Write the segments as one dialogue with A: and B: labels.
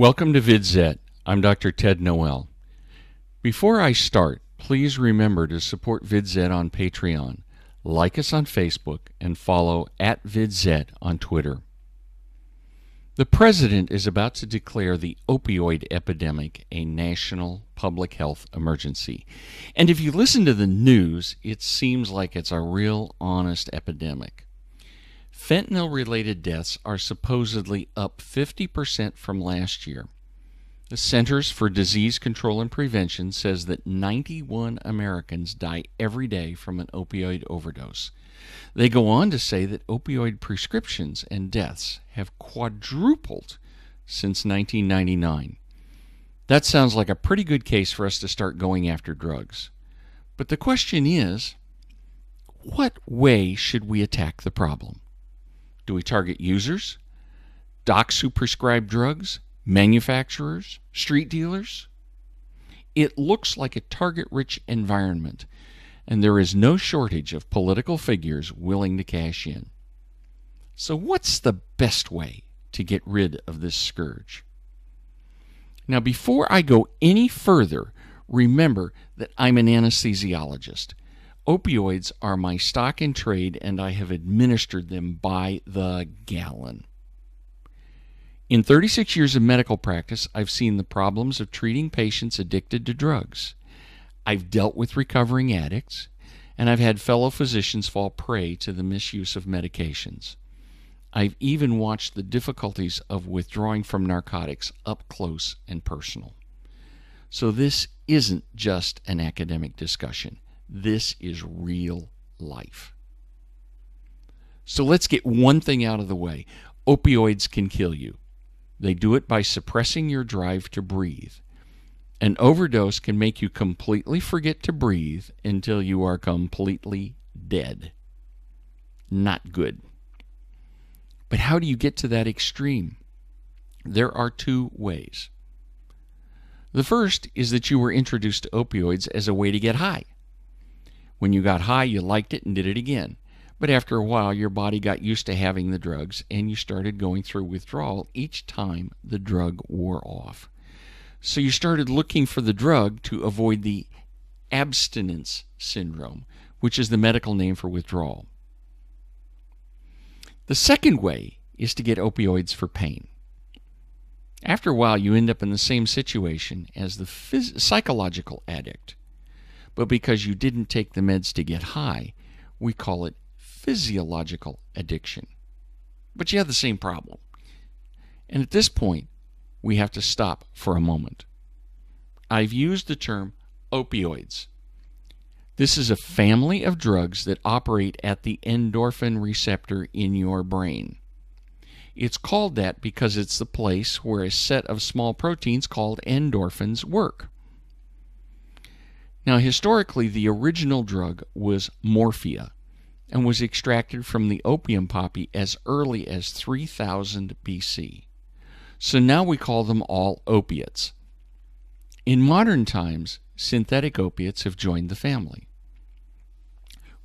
A: Welcome to VidZet. I'm Dr. Ted Noel. Before I start, please remember to support VidZet on Patreon, like us on Facebook, and follow @VidZet on Twitter. The President is about to declare the opioid epidemic a national public health emergency. And if you listen to the news, it seems like it's a real honest epidemic. Fentanyl-related deaths are supposedly up 50% from last year. The Centers for Disease Control and Prevention says that 91 Americans die every day from an opioid overdose. They go on to say that opioid prescriptions and deaths have quadrupled since 1999. That sounds like a pretty good case for us to start going after drugs. But the question is, what way should we attack the problem? Do we target users, docs who prescribe drugs, manufacturers, street dealers? It looks like a target-rich environment, and there is no shortage of political figures willing to cash in. So what's the best way to get rid of this scourge? Now, before I go any further, remember that I'm an anesthesiologist. Opioids are my stock in trade, and I have administered them by the gallon. In 36 years of medical practice, I've seen the problems of treating patients addicted to drugs. I've dealt with recovering addicts, and I've had fellow physicians fall prey to the misuse of medications. I've even watched the difficulties of withdrawing from narcotics up close and personal. So this isn't just an academic discussion. This is real life. So let's get one thing out of the way. Opioids can kill you. They do it by suppressing your drive to breathe. An overdose can make you completely forget to breathe until you are completely dead. Not good. But how do you get to that extreme? There are two ways. The first is that you were introduced to opioids as a way to get high. When you got high, you liked it and did it again. But after a while, your body got used to having the drugs, and you started going through withdrawal each time the drug wore off. So you started looking for the drug to avoid the abstinence syndrome, which is the medical name for withdrawal. The second way is to get opioids for pain. After a while, you end up in the same situation as the psychological addict. But because you didn't take the meds to get high, we call it physiological addiction. But you have the same problem. And at this point, we have to stop for a moment. I've used the term opioids. This is a family of drugs that operate at the endorphin receptor in your brain. It's called that because it's the place where a set of small proteins called endorphins work. Now, historically, the original drug was morphia and was extracted from the opium poppy as early as 3000 BC. So now we call them all opiates. In modern times, synthetic opiates have joined the family.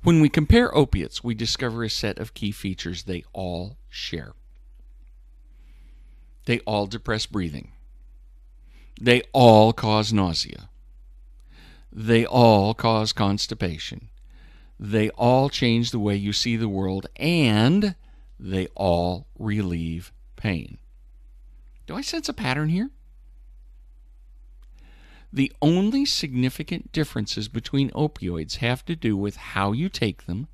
A: When we compare opiates, we discover a set of key features they all share. They all depress breathing. They all cause nausea. They all cause constipation. They all change the way you see the world, and they all relieve pain. Do I sense a pattern here? The only significant differences between opioids have to do with how you take them,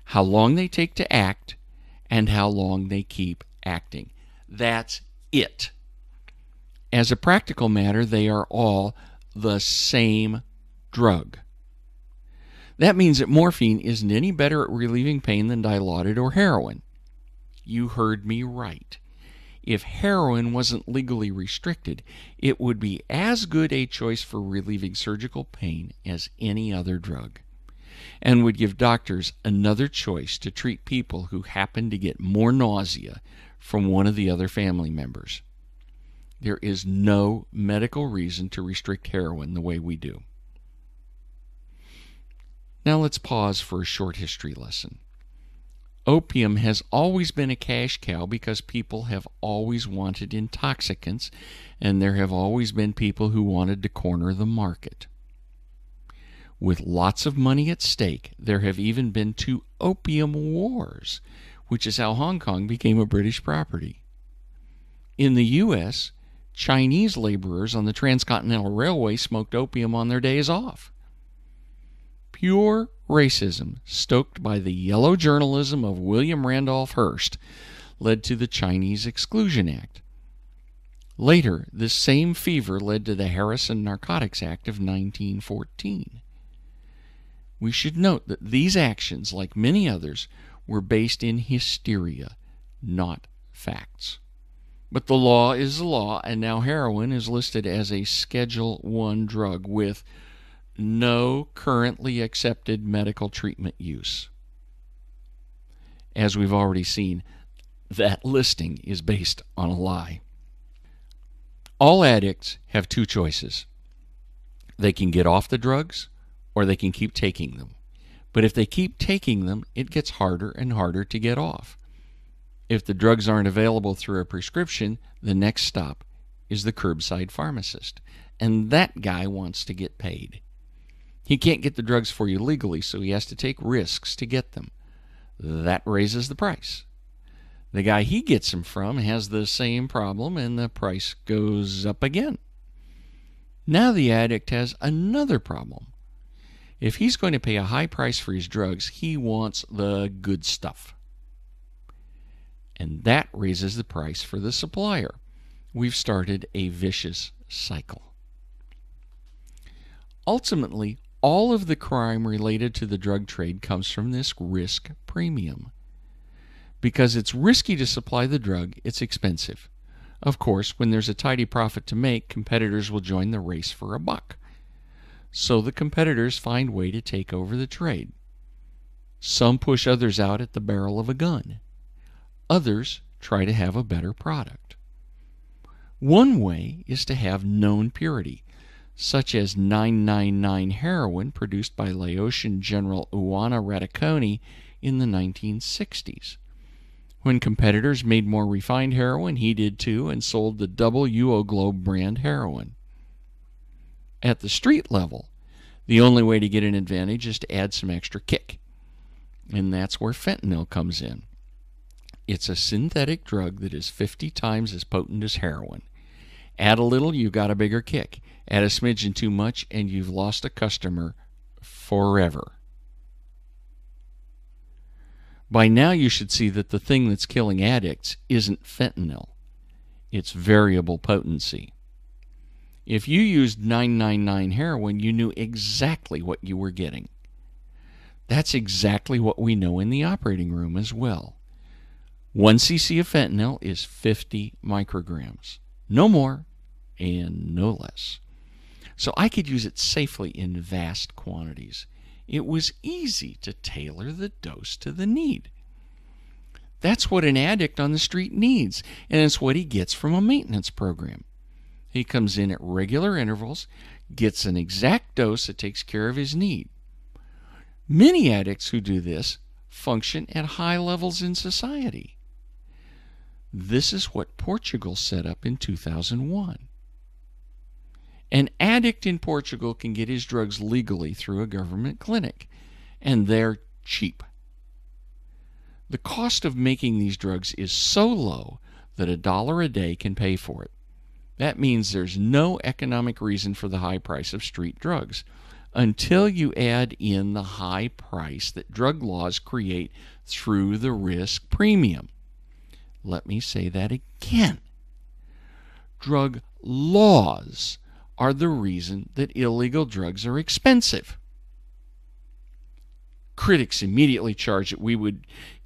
A: how long they take to act, and how long they keep acting. That's it. As a practical matter, they are all the same drug. That means that morphine isn't any better at relieving pain than Dilaudid or heroin. You heard me right. If heroin wasn't legally restricted, it would be as good a choice for relieving surgical pain as any other drug, and would give doctors another choice to treat people who happen to get more nausea from one of the other family members. There is no medical reason to restrict heroin the way we do. Now let's pause for a short history lesson. Opium has always been a cash cow because people have always wanted intoxicants, and there have always been people who wanted to corner the market. With lots of money at stake, there have even been 2 opium wars, which is how Hong Kong became a British property. In the U.S., Chinese laborers on the Transcontinental Railway smoked opium on their days off. Pure racism, stoked by the yellow journalism of William Randolph Hearst, led to the Chinese Exclusion Act. Later, this same fever led to the Harrison Narcotics Act of 1914. We should note that these actions, like many others, were based in hysteria, not facts. But the law is the law, and now heroin is listed as a Schedule I drug with no currently accepted medical treatment use. As we've already seen, that listing is based on a lie. All addicts have 2 choices. They can get off the drugs, or they can keep taking them. But if they keep taking them, it gets harder and harder to get off. If the drugs aren't available through a prescription, the next stop is the curbside pharmacist. And that guy wants to get paid. He can't get the drugs for you legally, so he has to take risks to get them. That raises the price. The guy he gets them from has the same problem, and the price goes up again. Now the addict has another problem. If he's going to pay a high price for his drugs, he wants the good stuff. And that raises the price for the supplier. We've started a vicious cycle. Ultimately, all of the crime related to the drug trade comes from this risk premium. Because it's risky to supply the drug, it's expensive. Of course, when there's a tidy profit to make, competitors will join the race for a buck. So the competitors find a way to take over the trade. Some push others out at the barrel of a gun. Others try to have a better product. One way is to have known purity, such as 999 heroin produced by Laotian General Uwana Raticoni in the 1960s. When competitors made more refined heroin, he did too, and sold the double Uoglobe brand heroin. At the street level, the only way to get an advantage is to add some extra kick. And that's where fentanyl comes in. It's a synthetic drug that is 50 times as potent as heroin. Add a little, you've got a bigger kick. Add a smidgen too much, and you've lost a customer forever. By now you should see that the thing that's killing addicts isn't fentanyl. It's variable potency. If you used 999 heroin, you knew exactly what you were getting. That's exactly what we know in the operating room as well. 1 cc of fentanyl is 50 micrograms. No more and no less. So I could use it safely in vast quantities. It was easy to tailor the dose to the need. That's what an addict on the street needs, and it's what he gets from a maintenance program. He comes in at regular intervals, gets an exact dose that takes care of his need. Many addicts who do this function at high levels in society. This is what Portugal set up in 2001. An addict in Portugal can get his drugs legally through a government clinic, and they're cheap. The cost of making these drugs is so low that $1 a day can pay for it. That means there's no economic reason for the high price of street drugs until you add in the high price that drug laws create through the risk premium. Let me say that again. Drug laws are the reason that illegal drugs are expensive. Critics immediately charge that we would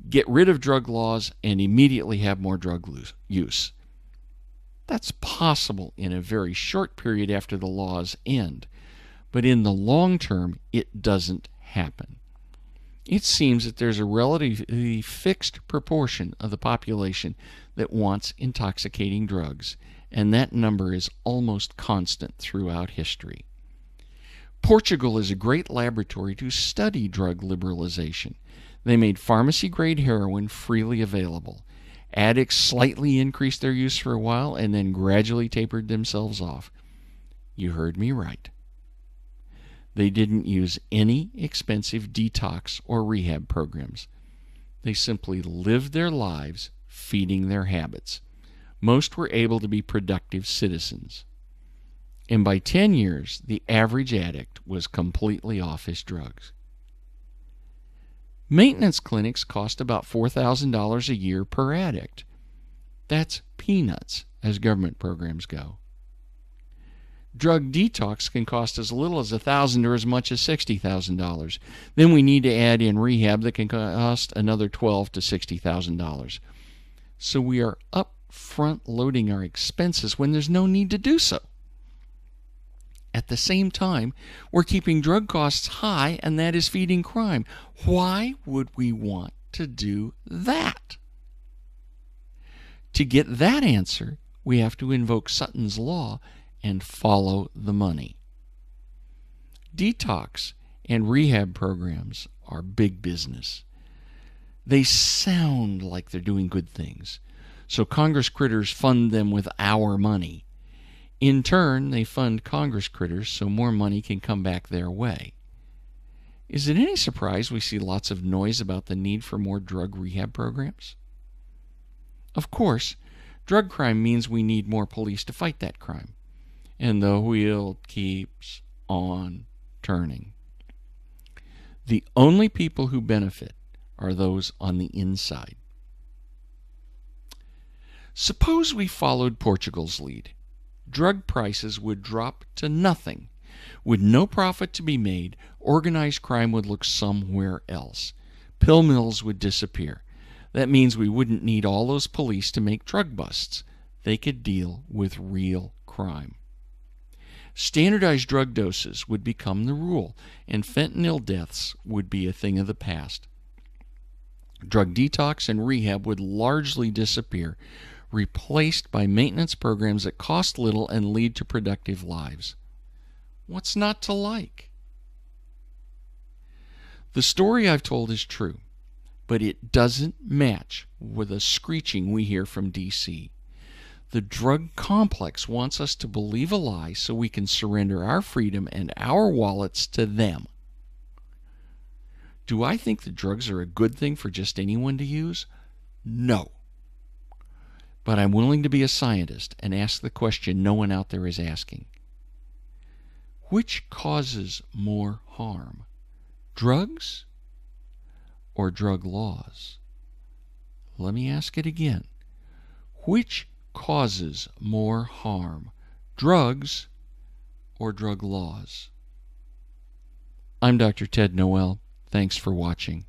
A: get rid of drug laws and immediately have more drug use. That's possible in a very short period after the laws end, but in the long term, it doesn't happen. It seems that there's a relatively fixed proportion of the population that wants intoxicating drugs, and that number is almost constant throughout history. Portugal is a great laboratory to study drug liberalization. They made pharmacy-grade heroin freely available. Addicts slightly increased their use for a while and then gradually tapered themselves off. You heard me right. They didn't use any expensive detox or rehab programs. They simply lived their lives feeding their habits. Most were able to be productive citizens. And by 10 years, the average addict was completely off his drugs. Maintenance clinics cost about $4,000 a year per addict. That's peanuts as government programs go. Drug detox can cost as little as $1,000 or as much as $60,000. Then we need to add in rehab that can cost another $12,000 to $60,000. So we are upfront loading our expenses when there's no need to do so. At the same time, we're keeping drug costs high, and that is feeding crime. Why would we want to do that? To get that answer, we have to invoke Sutton's Law and follow the money. Detox and rehab programs are big business. They sound like they're doing good things, so Congress critters fund them with our money. In turn, they fund Congress critters so more money can come back their way. Is it any surprise we see lots of noise about the need for more drug rehab programs? Of course, drug crime means we need more police to fight that crime. And the wheel keeps on turning. The only people who benefit are those on the inside. Suppose we followed Portugal's lead. Drug prices would drop to nothing. With no profit to be made, organized crime would look somewhere else. Pill mills would disappear. That means we wouldn't need all those police to make drug busts. They could deal with real crime. Standardized drug doses would become the rule, and fentanyl deaths would be a thing of the past. Drug detox and rehab would largely disappear, replaced by maintenance programs that cost little and lead to productive lives. What's not to like? The story I've told is true, but it doesn't match with the screeching we hear from D.C. The drug complex wants us to believe a lie so we can surrender our freedom and our wallets to them. Do I think that drugs are a good thing for just anyone to use? No. But I'm willing to be a scientist and ask the question no one out there is asking. Which causes more harm? Drugs or drug laws? Let me ask it again. Which causes more harm? Drugs or drug laws? I'm Dr. Ted Noel. Thanks for watching.